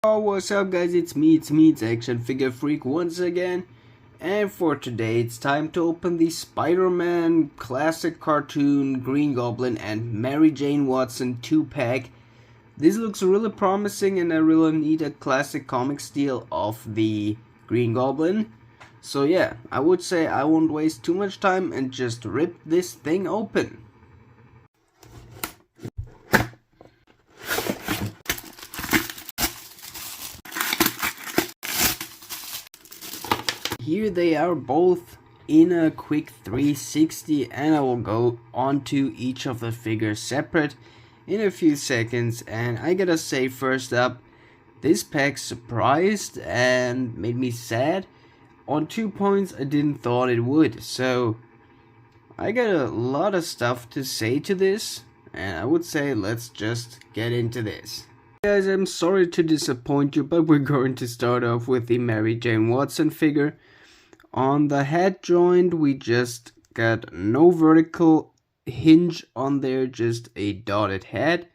Oh, what's up guys, it's Action Figure Freak once again. And for today it's time to open the Spider-Man classic cartoon Green Goblin and Mary Jane Watson 2-pack. This looks really promising and I really need a classic comic style of the Green Goblin. So yeah, I would say I won't waste too much time and just rip this thing open. Here they are both in a quick 360 and I will go onto each of the figures separate in a few seconds. And I gotta say, first up, this pack surprised and made me sad on 2 points I didn't thought it would. So I got a lot of stuff to say to this, and I would say let's just get into this. Guys, I'm sorry to disappoint you, but we're going to start off with the Mary Jane Watson figure. On the head joint, we just got no vertical hinge on there, just a dotted head.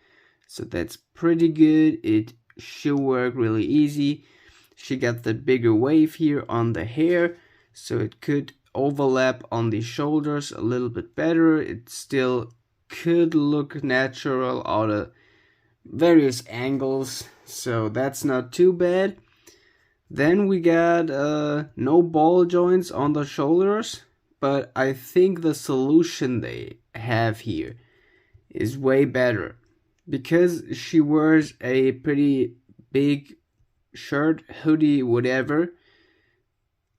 So that's pretty good. It should work really easy. She got the bigger wave here on the hair, so it could overlap on the shoulders a little bit better. It still could look natural out of various angles, so that's not too bad. Then we got no ball joints on the shoulders, but I think the solution they have here is way better because she wears a pretty big shirt, hoodie, whatever.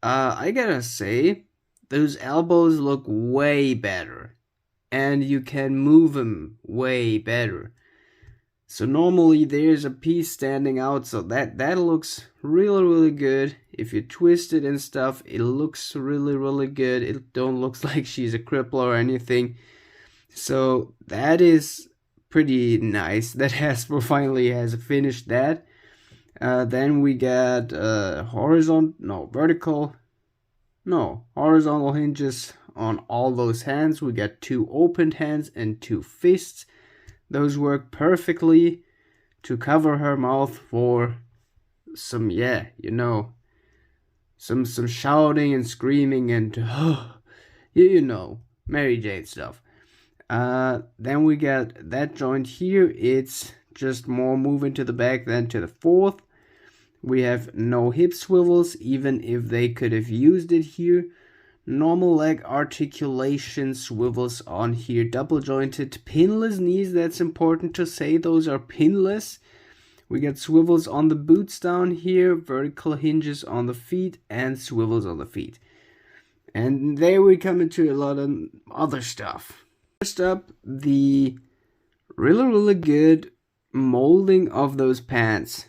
I gotta say, those elbows look way better and you can move them way better. So normally there's a piece standing out, so that looks really good. If you twist it and stuff, it looks really good. It don't look like she's a cripple or anything. So that is pretty nice that Hasbro finally has finished that. Then we got horizontal hinges on all those hands. We got 2 opened hands and 2 fists. Those work perfectly to cover her mouth for some, some shouting and screaming and Mary Jane stuff. Then we got that joint here. It's just more moving to the back than to the fourth. We have no hip swivels, even if they could have used it here. Normal leg articulation swivels on here, double jointed, pinless knees, that's important to say, those are pinless. We got swivels on the boots down here, vertical hinges on the feet, and swivels on the feet. And there we come into a lot of other stuff. First up, the really good molding of those pants.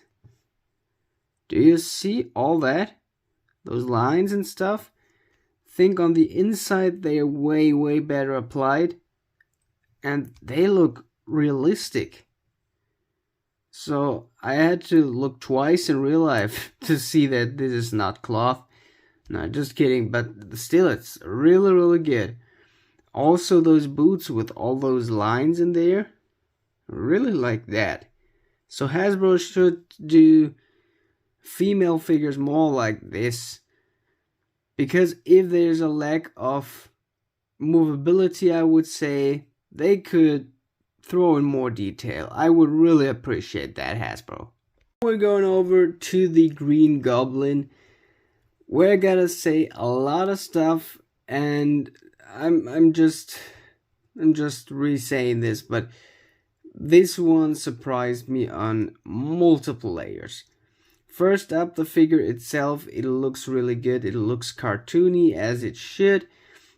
Do you see all that? Those lines and stuff? Think on the inside they are way better applied and they look realistic. So I had to look twice in real life to see that this is not cloth. No, just kidding, but still it's really good. Also those boots with all those lines in there, really like that. So Hasbro should do female figures more like this. Because if there's a lack of movability, I would say they could throw in more detail. I would really appreciate that, Hasbro. We're going over to the Green Goblin. We're gonna say a lot of stuff, and I'm just re-saying this, but this one surprised me on multiple layers. First up, the figure itself, it looks really good. It looks cartoony as it should.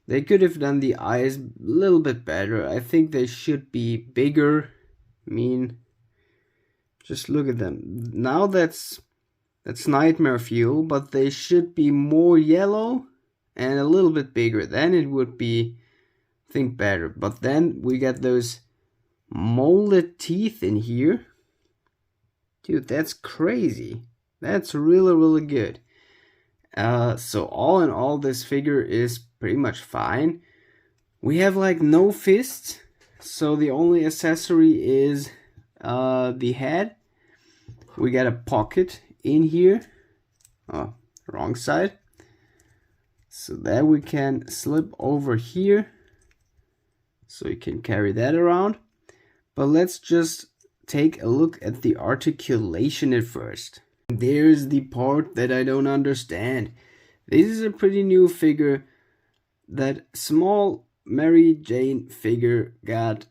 They could have done the eyes a little bit better. I think they should be bigger. I mean, just look at them. Now that's nightmare fuel, but they should be more yellow and a little bit bigger. Then it would be, I think, better. But then we got those molded teeth in here. Dude, that's crazy. That's really good. So all in all, this figure is pretty much fine. We have like no fists, so the only accessory is the head. we got a pocket in here. Oh, wrong side. So that we can slip over here. So you can carry that around. But let's just take a look at the articulation at first. There's the part that I don't understand. This is a pretty new figure. That small Mary Jane figure got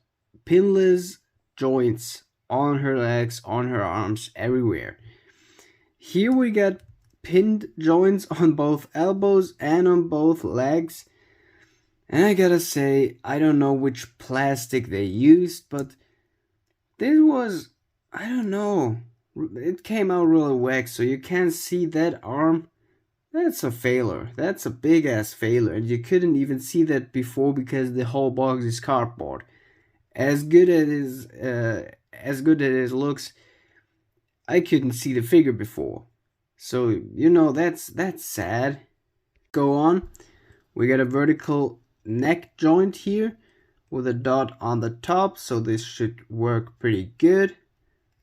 pinless joints on her legs, on her arms, everywhere. Here we got pinned joints on both elbows and on both legs. And I gotta say, I don't know which plastic they used, but this was, I don't know, it came out really whack, so you can't see that arm. That's a failure. That's a big ass failure, and you couldn't even see that before because the whole box is cardboard. As good as it looks, I couldn't see the figure before. So you know that's sad. Go on. We got a vertical neck joint here with a dot on the top, so this should work pretty good.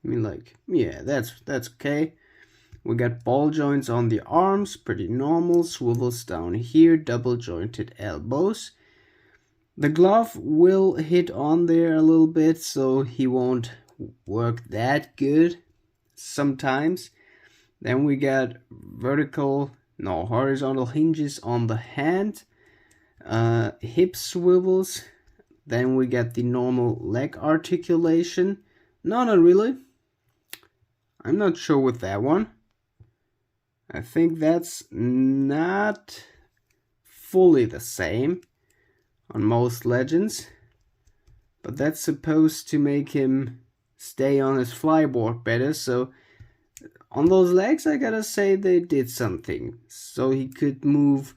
I mean, like, yeah, that's okay. We got ball joints on the arms, pretty normal. Swivels down here, double jointed elbows. The glove will hit on there a little bit, so he won't work that good sometimes. Then we got horizontal hinges on the hand, hip swivels. Then we got the normal leg articulation. No, not really. I'm not sure with that one. I think that's not fully the same on most legends, but that's supposed to make him stay on his flyboard better. So on those legs, I gotta say they did something, so he could move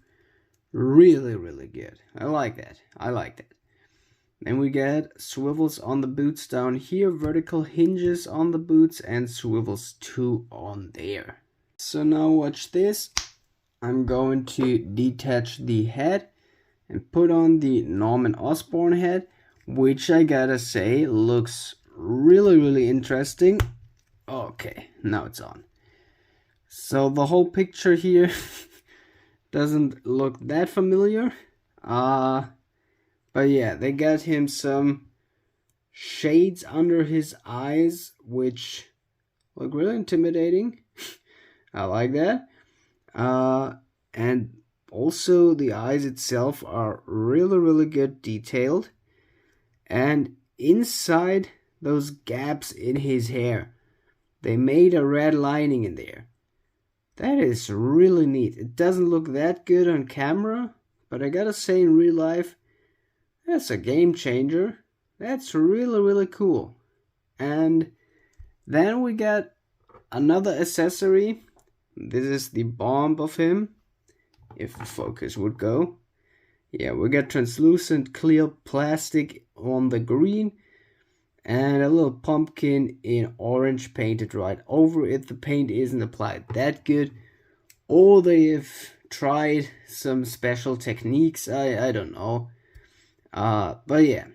really good. I like that. Then we get swivels on the boots down here, vertical hinges on the boots, and swivels too on there. So now watch this. I'm going to detach the head and put on the Norman Osborn head, which I gotta say looks really interesting. Okay, now it's on. So the whole picture here doesn't look that familiar. But yeah, they got him some shades under his eyes, which look really intimidating. I like that. And also the eyes itself are really good detailed. And inside those gaps in his hair, they made a red lining in there. That is really neat. It doesn't look that good on camera, but I gotta say in real life, that's a game changer. That's really cool. And then we got another accessory. This is the bomb of him, if the focus would go. Yeah, we got translucent clear plastic on the green and a little pumpkin in orange painted right over it. The paint isn't applied that good, or they've tried some special techniques. I don't know. But yeah,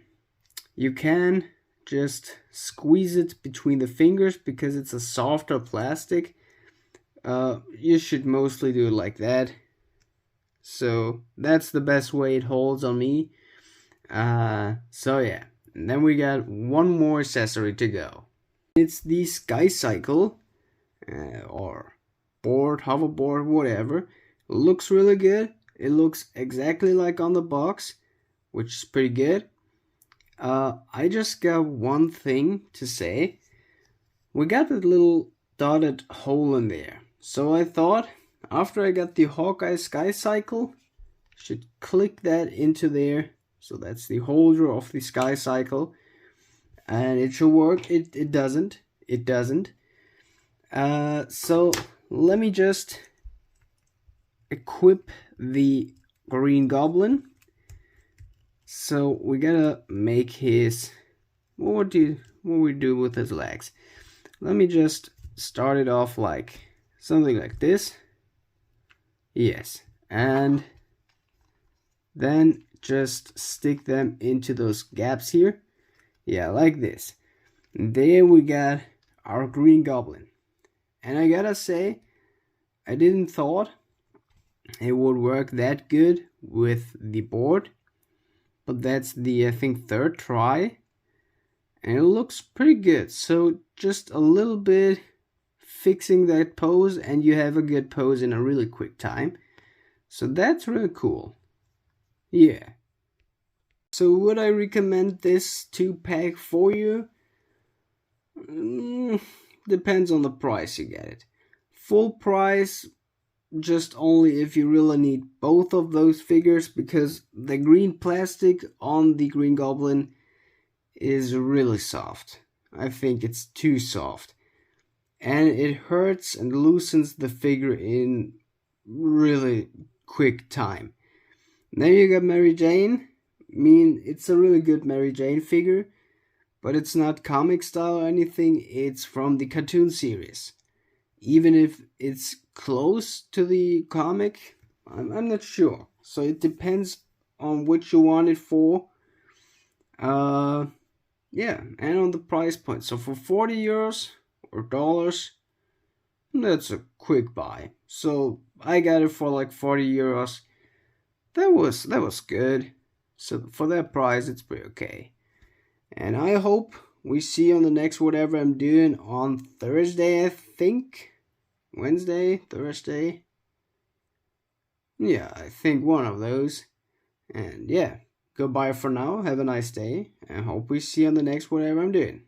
you can just squeeze it between the fingers because it's a softer plastic. You should mostly do it like that. So that's the best way it holds on me. So yeah, and then we got one more accessory to go. It's the Sky Cycle, or board, hoverboard, whatever. Looks really good. It looks exactly like on the box, which is pretty good. I just got one thing to say. We got that little dotted hole in there. So I thought, after I got the Hawkeye Sky Cycle, I should click that into there. So that's the holder of the Sky Cycle. And it should work. It doesn't. So let me just equip the Green Goblin. So we gotta make his, what we do with his legs. Let me just start it off like something like this. Yes, and then just stick them into those gaps here. Yeah, like this. And there we got our Green Goblin. And I gotta say, I didn't thought it would work that good with the board, but that's the, I think, third try, and it looks pretty good. So just a little bit fixing that pose and you have a good pose in a really quick time. So that's really cool. Yeah. So would I recommend this 2-pack for you? Depends on the price you get it. Full price, just only if you really need both of those figures, because the green plastic on the Green Goblin is really soft. I think it's too soft. And it hurts and loosens the figure in really quick time. Then you got Mary Jane. I mean, it's a really good Mary Jane figure, but it's not comic style or anything, it's from the cartoon series. Even if it's close to the comic, I'm not sure. So it depends on what you want it for. Yeah, and on the price point. So for 40 euros or dollars, that's a quick buy. So I got it for like 40 euros. That was good. So for that price, it's pretty okay. And I hope we see you on the next whatever I'm doing on Thursday, I think. Wednesday, Thursday. Yeah, I think one of those. And yeah, goodbye for now. Have a nice day. And hope we see you on the next whatever I'm doing.